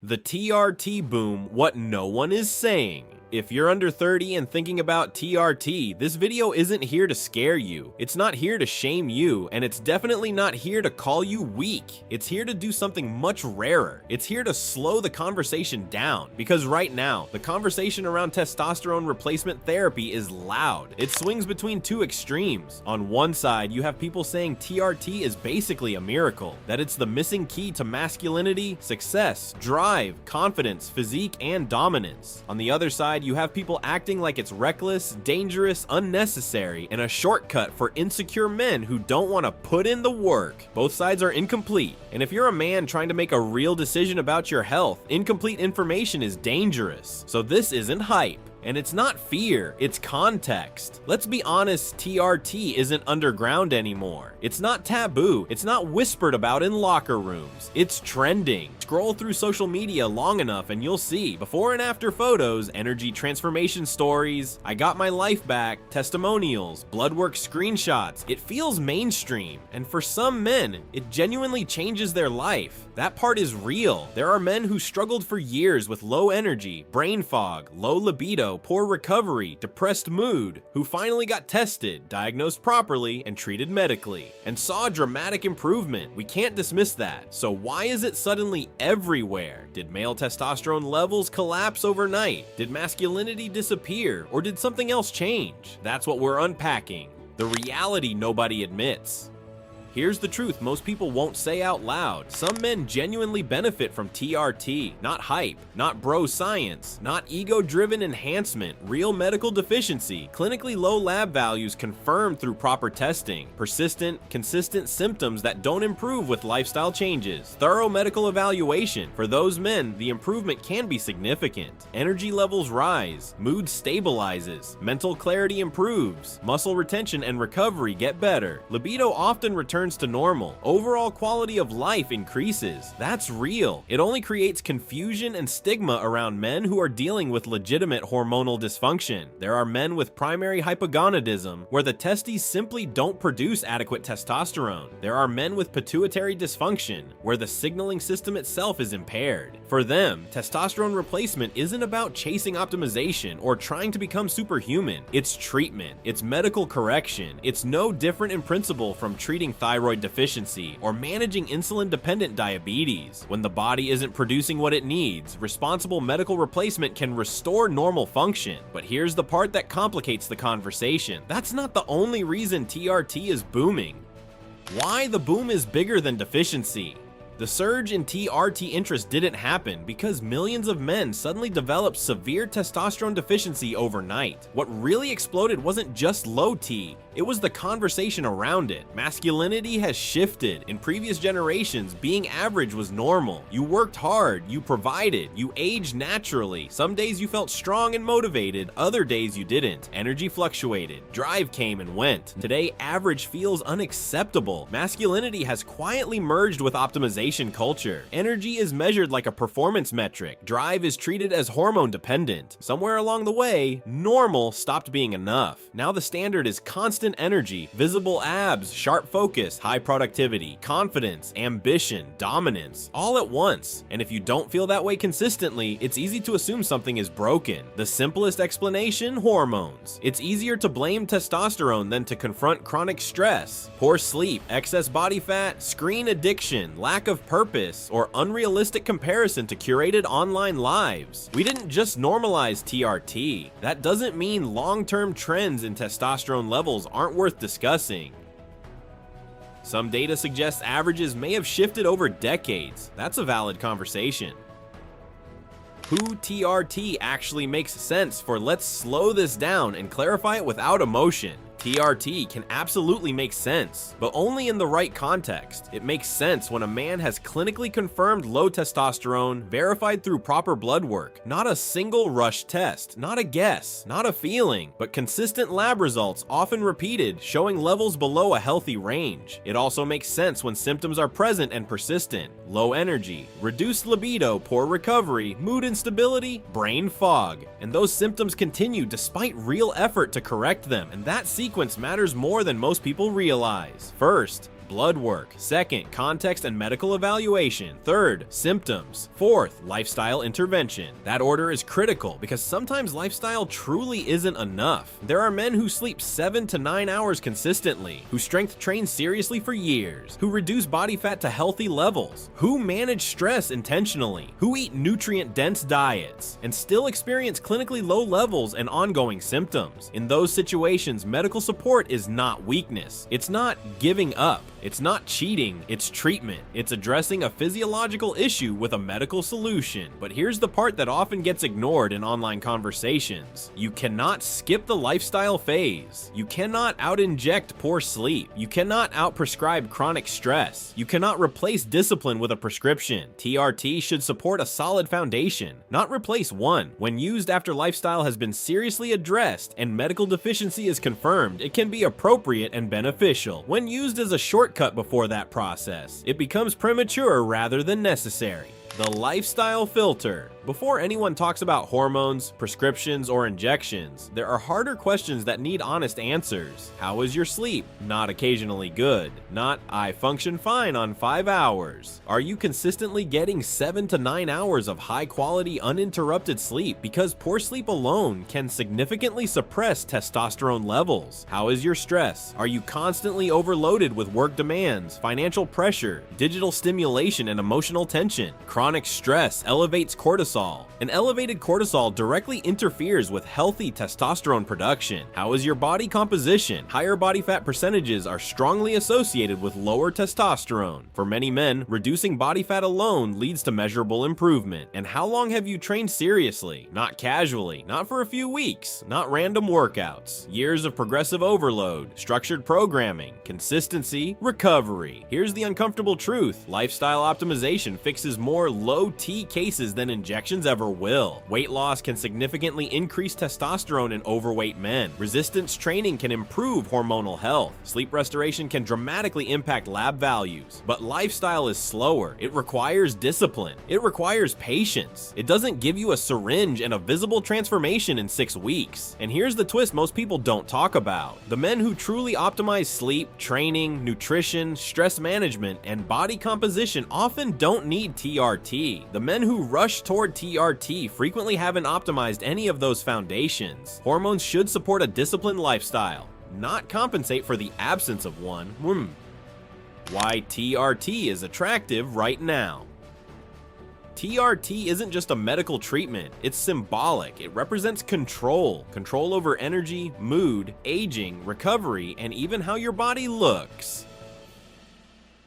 The TRT boom, what no one is saying. If you're under 30 and thinking about TRT, this video isn't here to scare you. It's not here to shame you, and it's definitely not here to call you weak. It's here to do something much rarer. It's here to slow the conversation down, because right now, the conversation around testosterone replacement therapy is loud. It swings between two extremes. On one side, you have people saying TRT is basically a miracle, that it's the missing key to masculinity, success, drive, confidence, physique, and dominance. On the other side, you have people acting like it's reckless, dangerous, unnecessary, and a shortcut for insecure men who don't want to put in the work. Both sides are incomplete, and if you're a man trying to make a real decision about your health, incomplete information is dangerous. So this isn't hype. And it's not fear, it's context. Let's be honest, TRT isn't underground anymore. It's not taboo, it's not whispered about in locker rooms. It's trending. Scroll through social media long enough and you'll see before and after photos, energy transformation stories, I got my life back, testimonials, blood work screenshots. It feels mainstream, and for some men, it genuinely changes their life. That part is real. There are men who struggled for years with low energy, brain fog, low libido, poor recovery, depressed mood, who finally got tested, diagnosed properly, and treated medically, and saw a dramatic improvement. We can't dismiss that. So why is it suddenly everywhere? Did male testosterone levels collapse overnight? Did masculinity disappear? Or did something else change? That's what we're unpacking. The reality nobody admits. Here's the truth most people won't say out loud. Some men genuinely benefit from TRT, not hype, not bro science, not ego-driven enhancement, real medical deficiency, clinically low lab values confirmed through proper testing, persistent, consistent symptoms that don't improve with lifestyle changes, thorough medical evaluation. For those men, the improvement can be significant. Energy levels rise, mood stabilizes, mental clarity improves, muscle retention and recovery get better, libido often returns to normal, overall quality of life increases. That's real. It only creates confusion and stigma around men who are dealing with legitimate hormonal dysfunction. There are men with primary hypogonadism, where the testes simply don't produce adequate testosterone. There are men with pituitary dysfunction, where the signaling system itself is impaired. For them, testosterone replacement isn't about chasing optimization or trying to become superhuman. It's treatment. It's medical correction. It's no different in principle from treating thyroid deficiency or managing insulin-dependent diabetes. When the body isn't producing what it needs, responsible medical replacement can restore normal function. But here's the part that complicates the conversation. That's not the only reason TRT is booming. Why the boom is bigger than deficiency. The surge in TRT interest didn't happen because millions of men suddenly developed severe testosterone deficiency overnight. What really exploded wasn't just low T, it was the conversation around it. Masculinity has shifted. In previous generations, being average was normal. You worked hard, you provided, you aged naturally. Some days you felt strong and motivated, other days you didn't. Energy fluctuated, drive came and went. Today, average feels unacceptable. Masculinity has quietly merged with optimization culture. Energy is measured like a performance metric. Drive is treated as hormone dependent. Somewhere along the way, normal stopped being enough. Now the standard is constant energy, visible abs, sharp focus, high productivity, confidence, ambition, dominance, all at once. And if you don't feel that way consistently, it's easy to assume something is broken. The simplest explanation, hormones. It's easier to blame testosterone than to confront chronic stress, poor sleep, excess body fat, screen addiction, lack of purpose, or unrealistic comparison to curated online lives. We didn't just normalize TRT. That doesn't mean long-term trends in testosterone levels aren't worth discussing. Some data suggests averages may have shifted over decades. That's a valid conversation. Who TRT actually makes sense for? Let's slow this down and clarify it without emotion. TRT can absolutely make sense, but only in the right context. It makes sense when a man has clinically confirmed low testosterone, verified through proper blood work, not a single rush test, not a guess, not a feeling, but consistent lab results, often repeated, showing levels below a healthy range. It also makes sense when symptoms are present and persistent: low energy, reduced libido, poor recovery, mood instability, brain fog, and those symptoms continue despite real effort to correct them, and that sequence matters more than most people realize. First, blood work. Second, context and medical evaluation. Third, symptoms. Fourth, lifestyle intervention. That order is critical because sometimes lifestyle truly isn't enough. There are men who sleep 7 to 9 hours consistently, who strength train seriously for years, who reduce body fat to healthy levels, who manage stress intentionally, who eat nutrient-dense diets, and still experience clinically low levels and ongoing symptoms. In those situations, medical support is not weakness. It's not giving up. It's not cheating, it's treatment. It's addressing a physiological issue with a medical solution. But here's the part that often gets ignored in online conversations. You cannot skip the lifestyle phase. You cannot out-inject poor sleep. You cannot out-prescribe chronic stress. You cannot replace discipline with a prescription. TRT should support a solid foundation, not replace one. When used after lifestyle has been seriously addressed and medical deficiency is confirmed, it can be appropriate and beneficial. When used as a shortcut before that process, it becomes premature rather than necessary. The lifestyle filter. Before anyone talks about hormones, prescriptions, or injections, there are harder questions that need honest answers. How is your sleep? Not occasionally good. Not, I function fine on 5 hours. Are you consistently getting 7 to 9 hours of high quality uninterrupted sleep? Because poor sleep alone can significantly suppress testosterone levels. How is your stress? Are you constantly overloaded with work demands, financial pressure, digital stimulation, and emotional tension? Chronic stress elevates cortisol. An elevated cortisol directly interferes with healthy testosterone production. How is your body composition? Higher body fat percentages are strongly associated with lower testosterone. For many men, reducing body fat alone leads to measurable improvement. And how long have you trained seriously? Not casually, not for a few weeks, not random workouts. Years of progressive overload, structured programming, consistency, recovery. Here's the uncomfortable truth. Lifestyle optimization fixes more low T cases than injections ever will. Weight loss can significantly increase testosterone in overweight men. Resistance training can improve hormonal health. Sleep restoration can dramatically impact lab values. But lifestyle is slower. It requires discipline. It requires patience. It doesn't give you a syringe and a visible transformation in 6 weeks. And here's the twist most people don't talk about. The men who truly optimize sleep, training, nutrition, stress management, and body composition often don't need TRT. The men who rush toward TRT frequently haven't optimized any of those foundations. Hormones should support a disciplined lifestyle, not compensate for the absence of one. Why TRT is attractive right now. TRT isn't just a medical treatment, it's symbolic. It represents control over energy, mood, aging, recovery, and even how your body looks.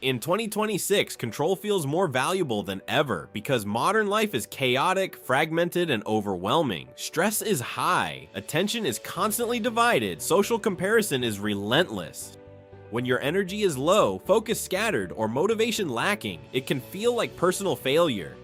In 2026, control feels more valuable than ever because modern life is chaotic, fragmented, and overwhelming. Stress is high, attention is constantly divided, social comparison is relentless. When your energy is low, focus scattered, or motivation lacking, it can feel like personal failure.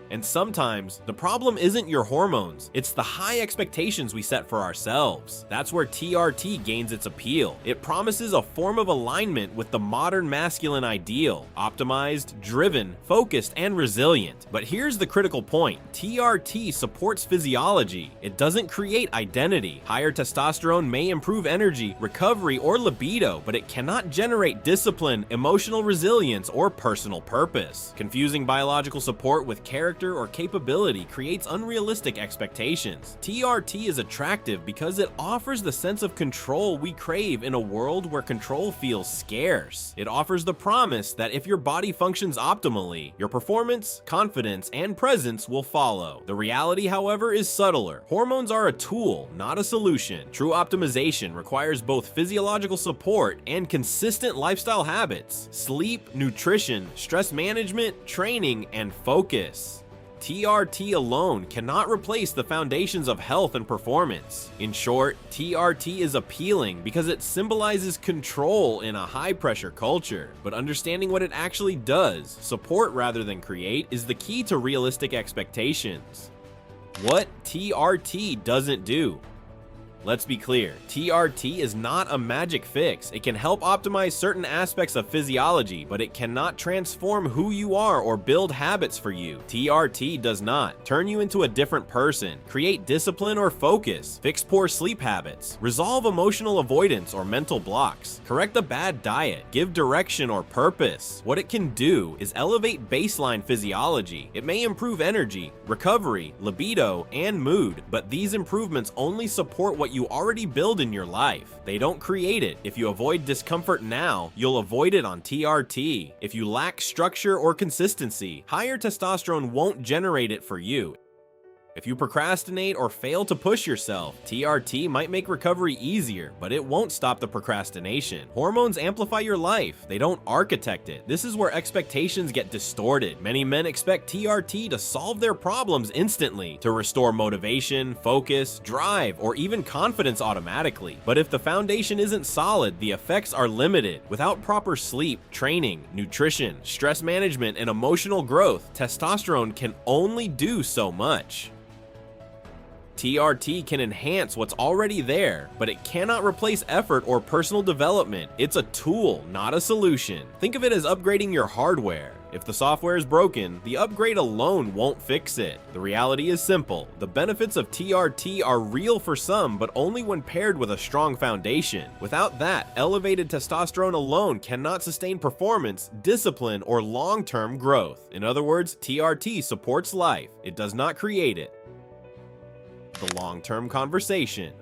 And sometimes, the problem isn't your hormones, it's the high expectations we set for ourselves. That's where TRT gains its appeal. It promises a form of alignment with the modern masculine ideal, optimized, driven, focused, and resilient. But here's the critical point. TRT supports physiology. It doesn't create identity. Higher testosterone may improve energy, recovery, or libido, but it cannot generate discipline, emotional resilience, or personal purpose. Confusing biological support with character or capability creates unrealistic expectations. TRT is attractive because it offers the sense of control we crave in a world where control feels scarce. It offers the promise that if your body functions optimally, your performance, confidence, and presence will follow. The reality, however, is subtler. Hormones are a tool, not a solution. True optimization requires both physiological support and consistent lifestyle habits, sleep, nutrition, stress management, training, and focus. TRT alone cannot replace the foundations of health and performance. In short, TRT is appealing because it symbolizes control in a high-pressure culture. But understanding what it actually does, support rather than create, is the key to realistic expectations. What TRT doesn't do. Let's be clear, TRT is not a magic fix. It can help optimize certain aspects of physiology, but it cannot transform who you are or build habits for you. TRT does not turn you into a different person, create discipline or focus, fix poor sleep habits, resolve emotional avoidance or mental blocks, correct a bad diet, give direction or purpose. What it can do is elevate baseline physiology. It may improve energy, recovery, libido, and mood, but these improvements only support what you already build in your life. They don't create it. If you avoid discomfort now, you'll avoid it on TRT. If you lack structure or consistency, higher testosterone won't generate it for you. If you procrastinate or fail to push yourself, TRT might make recovery easier, but it won't stop the procrastination. Hormones amplify your life, they don't architect it. This is where expectations get distorted. Many men expect TRT to solve their problems instantly, to restore motivation, focus, drive, or even confidence automatically. But if the foundation isn't solid, the effects are limited. Without proper sleep, training, nutrition, stress management, and emotional growth, testosterone can only do so much. TRT can enhance what's already there, but it cannot replace effort or personal development. It's a tool, not a solution. Think of it as upgrading your hardware. If the software is broken, the upgrade alone won't fix it. The reality is simple. The benefits of TRT are real for some, but only when paired with a strong foundation. Without that, elevated testosterone alone cannot sustain performance, discipline, or long-term growth. In other words, TRT supports life. It does not create it. The long-term conversation.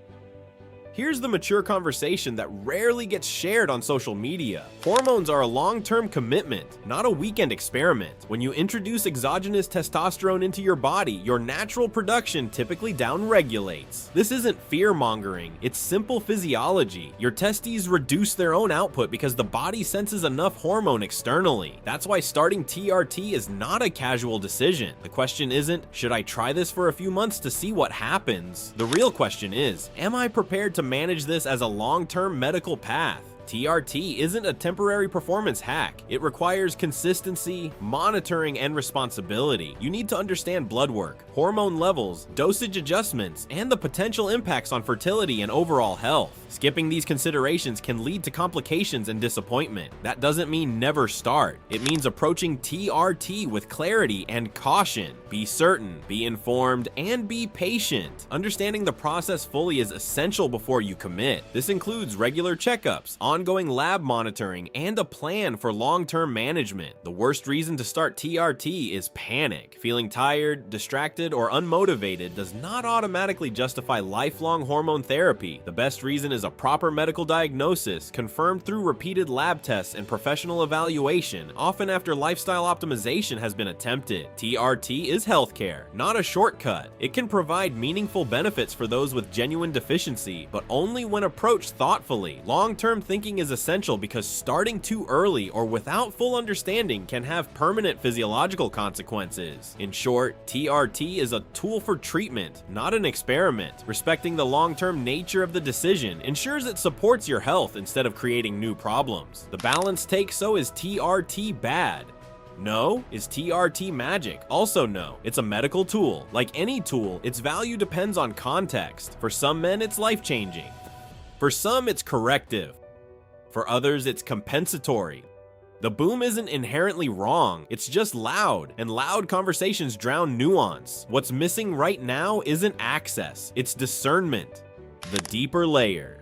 Here's the mature conversation that rarely gets shared on social media. Hormones are a long-term commitment, not a weekend experiment. When you introduce exogenous testosterone into your body, your natural production typically downregulates. This isn't fear-mongering, it's simple physiology. Your testes reduce their own output because the body senses enough hormone externally. That's why starting TRT is not a casual decision. The question isn't, should I try this for a few months to see what happens? The real question is, am I prepared to manage this as a long-term medical path? TRT isn't a temporary performance hack. It requires consistency, monitoring, and responsibility. You need to understand blood work, hormone levels, dosage adjustments, and the potential impacts on fertility and overall health. Skipping these considerations can lead to complications and disappointment. That doesn't mean never start. It means approaching TRT with clarity and caution. Be certain, be informed, and be patient. Understanding the process fully is essential before you commit. This includes regular checkups, ongoing lab monitoring, and a plan for long-term management. The worst reason to start TRT is panic. Feeling tired, distracted, or unmotivated does not automatically justify lifelong hormone therapy. The best reason is a proper medical diagnosis, confirmed through repeated lab tests and professional evaluation, often after lifestyle optimization has been attempted. TRT is healthcare, not a shortcut. It can provide meaningful benefits for those with genuine deficiency, but only when approached thoughtfully. Long-term thinking is essential because starting too early or without full understanding can have permanent physiological consequences. In short, TRT is a tool for treatment, not an experiment. Respecting the long-term nature of the decision ensures it supports your health instead of creating new problems. The balanced take: so is TRT bad? No. Is TRT magic? Also no. It's a medical tool. Like any tool, its value depends on context. For some men, it's life-changing. For some, it's corrective. For others, it's compensatory. The boom isn't inherently wrong, it's just loud, and loud conversations drown nuance. What's missing right now isn't access, it's discernment. The deeper layer.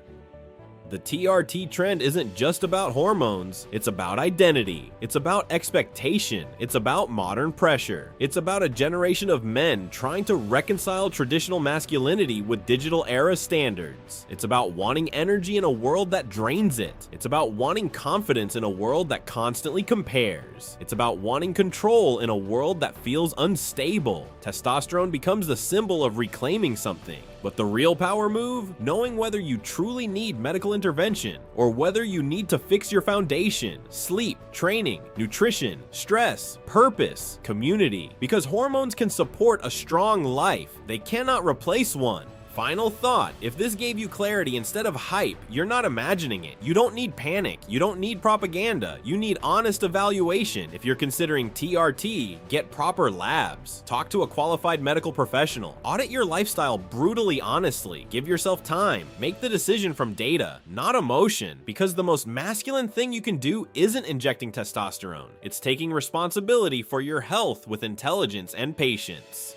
The TRT trend isn't just about hormones, it's about identity, it's about expectation, it's about modern pressure. It's about a generation of men trying to reconcile traditional masculinity with digital era standards. It's about wanting energy in a world that drains it. It's about wanting confidence in a world that constantly compares. It's about wanting control in a world that feels unstable. Testosterone becomes the symbol of reclaiming something. But the real power move? Knowing whether you truly need medical intervention or whether you need to fix your foundation, sleep, training, nutrition, stress, purpose, community. Because hormones can support a strong life, they cannot replace one. Final thought, if this gave you clarity instead of hype, you're not imagining it. You don't need panic, you don't need propaganda, you need honest evaluation. If you're considering TRT, get proper labs. Talk to a qualified medical professional. Audit your lifestyle brutally honestly. Give yourself time. Make the decision from data, not emotion, because the most masculine thing you can do isn't injecting testosterone. It's taking responsibility for your health with intelligence and patience.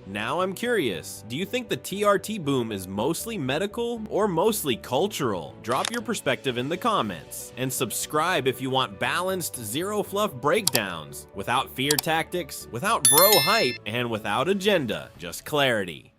Now I'm curious, do you think the TRT boom is mostly medical or mostly cultural? Drop your perspective in the comments, and subscribe if you want balanced, zero fluff breakdowns, without fear tactics, without bro hype, and without agenda, just clarity.